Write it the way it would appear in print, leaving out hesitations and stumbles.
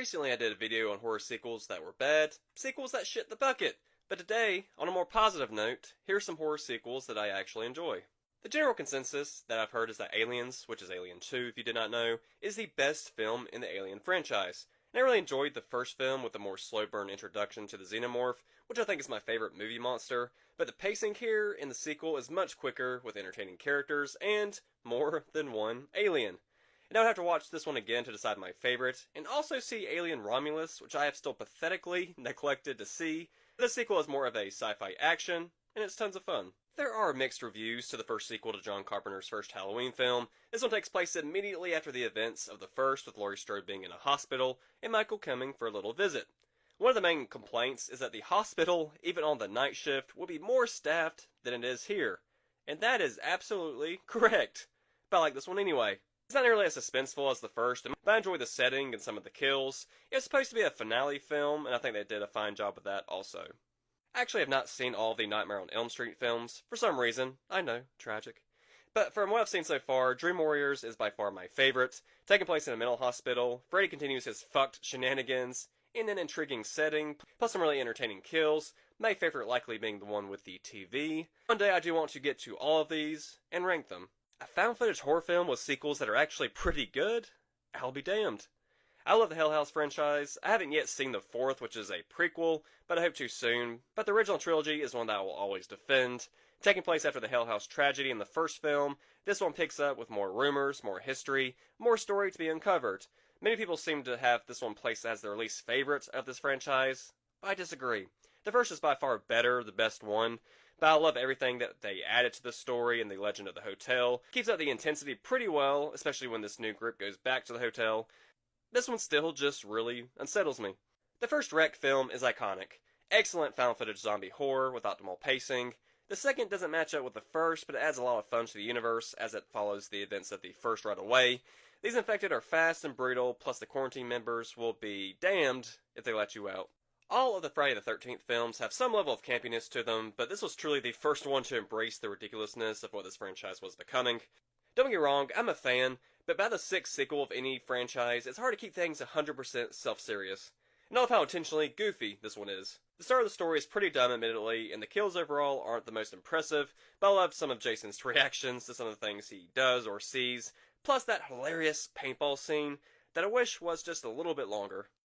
Recently I did a video on horror sequels that were bad, sequels that shit the bucket, but today, on a more positive note, here's some horror sequels that I actually enjoy. The general consensus that I've heard is that Aliens, which is Alien 2 if you did not know, is the best film in the Alien franchise. And I really enjoyed the first film with a more slow burn introduction to the Xenomorph, which I think is my favorite movie monster, but the pacing here in the sequel is much quicker with entertaining characters and more than one alien. And I would have to watch this one again to decide my favorite, and also see Alien Romulus, which I have still pathetically neglected to see. The sequel is more of a sci-fi action, and it's tons of fun. There are mixed reviews to the first sequel to John Carpenter's first Halloween film. This one takes place immediately after the events of the first, with Laurie Strode being in a hospital and Michael coming for a little visit. One of the main complaints is that the hospital, even on the night shift, will be more staffed than it is here. And that is absolutely correct. But I like this one anyway. It's not nearly as suspenseful as the first, but I enjoy the setting and some of the kills. It's supposed to be a finale film, and I think they did a fine job with that also. I actually have not seen all of the Nightmare on Elm Street films, for some reason. I know, tragic. But from what I've seen so far, Dream Warriors is by far my favorite. Taking place in a mental hospital, Freddy continues his fucked shenanigans in an intriguing setting, plus some really entertaining kills, my favorite likely being the one with the TV. One day I do want to get to all of these and rank them. A found footage horror film with sequels that are actually pretty good? I'll be damned. I love the Hell House franchise. I haven't yet seen the fourth, which is a prequel, but I hope to soon. But the original trilogy is one that I will always defend. Taking place after the Hell House tragedy in the first film, this one picks up with more rumors, more history, more story to be uncovered. Many people seem to have this one placed as their least favorite of this franchise. I disagree. The first is by far better, the best one, but I love everything that they added to the story and the legend of the hotel. Keeps up the intensity pretty well, especially when this new group goes back to the hotel. This one still just really unsettles me. The first Wreck film is iconic. Excellent found footage zombie horror with optimal pacing. The second doesn't match up with the first, but it adds a lot of fun to the universe as it follows the events of the first right away. These infected are fast and brutal, plus the quarantine members will be damned if they let you out. All of the Friday the 13th films have some level of campiness to them, but this was truly the first one to embrace the ridiculousness of what this franchise was becoming. Don't get me wrong, I'm a fan, but by the sixth sequel of any franchise, it's hard to keep things 100% self-serious. And I love how intentionally goofy this one is. The start of the story is pretty dumb admittedly, and the kills overall aren't the most impressive, but I love some of Jason's reactions to some of the things he does or sees, plus that hilarious paintball scene that I wish was just a little bit longer.